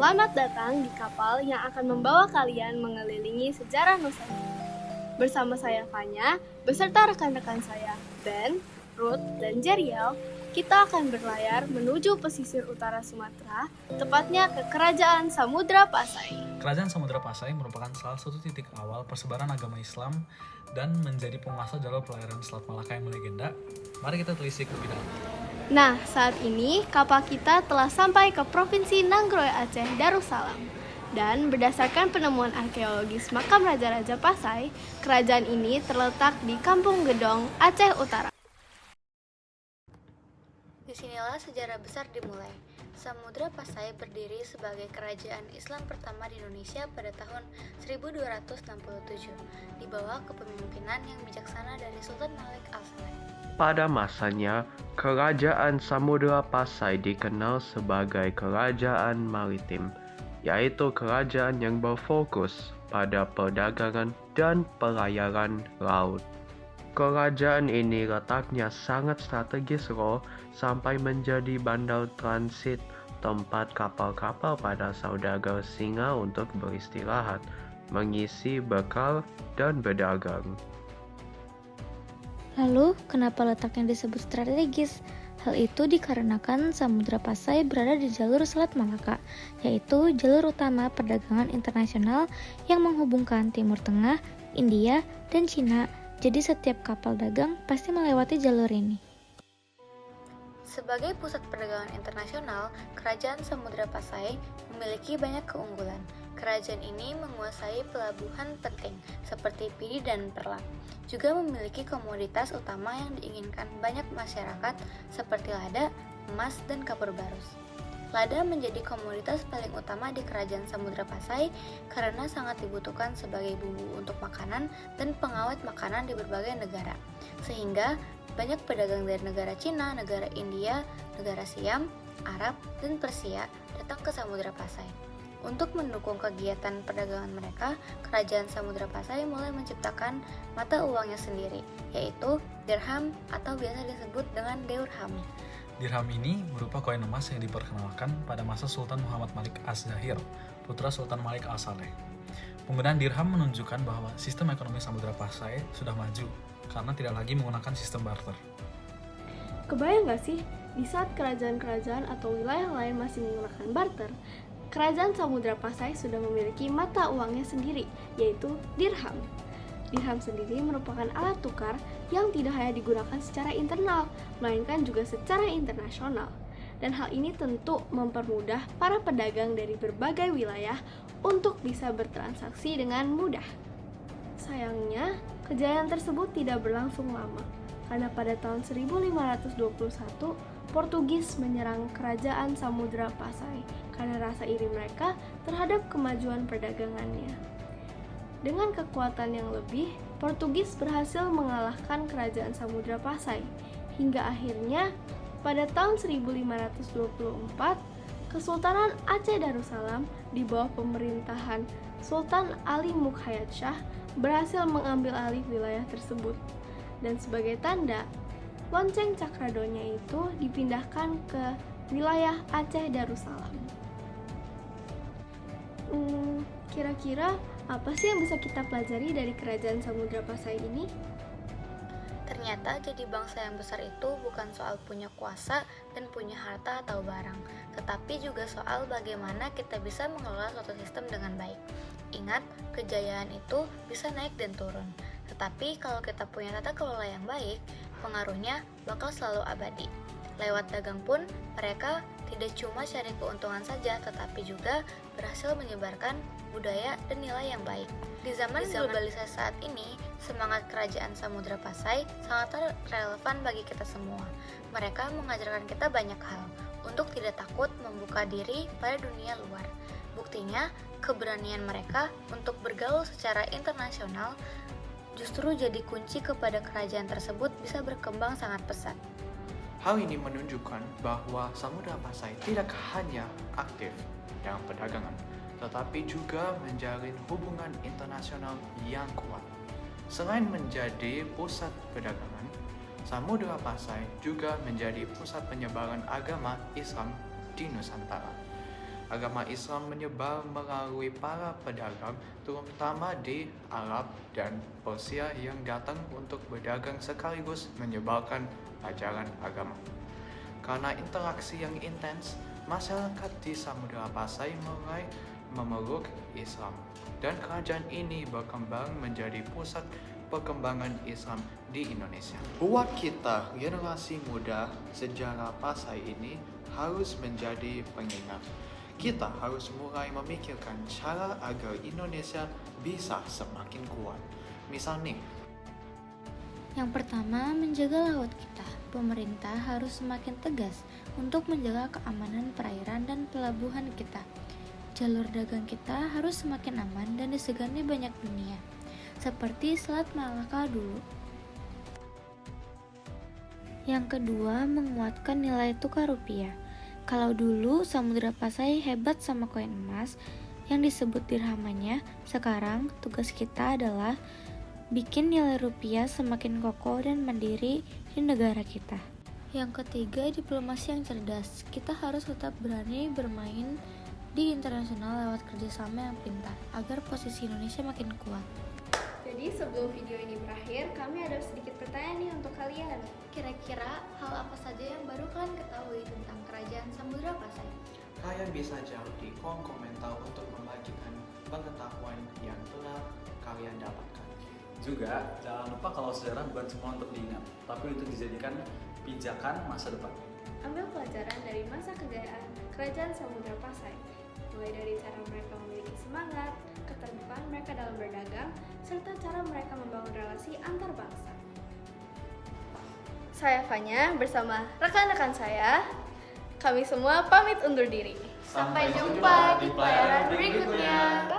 Selamat datang di kapal yang akan membawa kalian mengelilingi sejarah Nusantara. Bersama saya Fanya, beserta rekan-rekan saya, Ben, Ruth, dan Jeriel, kita akan berlayar menuju pesisir utara Sumatera, tepatnya ke Kerajaan Samudra Pasai. Kerajaan Samudra Pasai merupakan salah satu titik awal persebaran agama Islam dan menjadi penguasa jalur pelayaran Selat Malaka yang melegenda. Mari kita telisik lebih dalam. Nah, saat ini kapal kita telah sampai ke Provinsi Nanggroe Aceh Darussalam. Dan berdasarkan penemuan arkeologis makam Raja-Raja Pasai, kerajaan ini terletak di Kampung Gedong, Aceh Utara. Disinilah sejarah besar dimulai. Samudra Pasai berdiri sebagai kerajaan Islam pertama di Indonesia pada tahun 1267, di bawah kepemimpinan yang bijaksana dari Sultan Malik Al-Saleh. Pada masanya, Kerajaan Samudra Pasai dikenal sebagai kerajaan maritim, yaitu kerajaan yang berfokus pada perdagangan dan pelayaran laut. Kerajaan ini letaknya sangat strategis sampai menjadi bandar transit tempat kapal-kapal pada saudagar singa untuk beristirahat, mengisi bekal, dan berdagang. Lalu, kenapa letaknya disebut strategis? Hal itu dikarenakan Samudra Pasai berada di jalur Selat Malaka, yaitu jalur utama perdagangan internasional yang menghubungkan Timur Tengah, India, dan Cina. Jadi setiap kapal dagang pasti melewati jalur ini. Sebagai pusat perdagangan internasional, Kerajaan Samudra Pasai memiliki banyak keunggulan. Kerajaan ini menguasai pelabuhan penting seperti Pidi dan Perla. Juga memiliki komoditas utama yang diinginkan banyak masyarakat seperti lada, emas, dan kapur barus. Lada menjadi komoditas paling utama di Kerajaan Samudra Pasai karena sangat dibutuhkan sebagai bumbu untuk makanan dan pengawet makanan di berbagai negara. Sehingga banyak pedagang dari negara Cina, negara India, negara Siam, Arab, dan Persia datang ke Samudra Pasai. Untuk mendukung kegiatan perdagangan mereka, Kerajaan Samudra Pasai mulai menciptakan mata uangnya sendiri, yaitu dirham atau biasa disebut dengan deurham. Dirham ini berupa koin emas yang diperkenalkan pada masa Sultan Muhammad Malik Az-Zahir, putra Sultan Malik Al-Saleh. Penggunaan dirham menunjukkan bahwa sistem ekonomi Samudra Pasai sudah maju karena tidak lagi menggunakan sistem barter. Kebayang gak sih, di saat kerajaan-kerajaan atau wilayah lain masih menggunakan barter, Kerajaan Samudra Pasai sudah memiliki mata uangnya sendiri, yaitu dirham. Dirham sendiri merupakan alat tukar yang tidak hanya digunakan secara internal, melainkan juga secara internasional. Dan hal ini tentu mempermudah para pedagang dari berbagai wilayah untuk bisa bertransaksi dengan mudah. Sayangnya, kejayaan tersebut tidak berlangsung lama, karena pada tahun 1521, Portugis menyerang Kerajaan Samudra Pasai karena rasa iri mereka terhadap kemajuan perdagangannya. Dengan kekuatan yang lebih, Portugis berhasil mengalahkan Kerajaan Samudra Pasai, hingga akhirnya pada tahun 1524, Kesultanan Aceh Darussalam di bawah pemerintahan Sultan Ali Mukhayat Shah berhasil mengambil alih wilayah tersebut. Dan sebagai tanda, lonceng Cakradonya itu dipindahkan ke wilayah Aceh Darussalam. Kira-kira apa sih yang bisa kita pelajari dari Kerajaan Samudra Pasai ini? Ternyata jadi bangsa yang besar itu bukan soal punya kuasa dan punya harta atau barang, tetapi juga soal bagaimana kita bisa mengelola suatu sistem dengan baik. Ingat, kejayaan itu bisa naik dan turun, tetapi kalau kita punya tata kelola yang baik, pengaruhnya bakal selalu abadi. Lewat dagang pun, mereka tidak cuma cari keuntungan saja, tetapi juga berhasil menyebarkan budaya dan nilai yang baik. Di zaman globalisasi saat ini, semangat Kerajaan Samudra Pasai sangat relevan bagi kita semua. Mereka mengajarkan kita banyak hal untuk tidak takut membuka diri pada dunia luar. Buktinya, keberanian mereka untuk bergaul secara internasional justru jadi kunci kepada kerajaan tersebut bisa berkembang sangat pesat. Hal ini menunjukkan bahwa Samudra Pasai tidak hanya aktif dalam perdagangan, tetapi juga menjalin hubungan internasional yang kuat. Selain menjadi pusat perdagangan, Samudra Pasai juga menjadi pusat penyebaran agama Islam di Nusantara. agama Islam menyebar melalui para pedagang, terutama di Arab dan Persia yang datang untuk berdagang sekaligus menyebarkan ajaran agama. Karena interaksi yang intens, masyarakat di Samudra Pasai mulai memeluk Islam, dan kerajaan ini berkembang menjadi pusat perkembangan Islam di Indonesia. Buat kita, generasi muda sejarah Pasai ini harus menjadi pengingat. Kita harus mulai memikirkan cara agar Indonesia bisa semakin kuat. Misal nih, Yang pertama, menjaga laut kita. Pemerintah harus semakin tegas untuk menjaga keamanan perairan dan pelabuhan kita. Jalur dagang kita harus semakin aman dan disegani banyak dunia, seperti Selat Malaka dulu. Yang kedua, menguatkan nilai tukar rupiah. Kalau dulu Samudra Pasai hebat sama koin emas yang disebut dirhamannya, sekarang tugas kita adalah bikin nilai rupiah semakin kokoh dan mandiri di negara kita. Yang ketiga, diplomasi yang cerdas. Kita harus tetap berani bermain di internasional lewat kerjasama yang pintar agar posisi Indonesia makin kuat. Jadi sebelum video ini berakhir, kami ada sedikit pertanyaan nih untuk kalian. Kira-kira hal apa saja yang baru kalian ketahui tentang Kerajaan Samudra Pasai? kalian bisa jawab di kolom komentar untuk membagikan pengetahuan yang telah kalian dapatkan. Juga, jangan lupa kalau sejarah bukan cuma untuk diingat, tapi untuk dijadikan pijakan masa depan. Ambil pelajaran dari masa kejayaan Kerajaan Samudra Pasai, mulai dari cara mereka memiliki semangat, keterbukaan mereka dalam berdagang, serta cara mereka membangun relasi antar bangsa. Saya Fanya bersama rekan-rekan saya, kami semua pamit undur diri. Sampai jumpa di pelajaran berikutnya.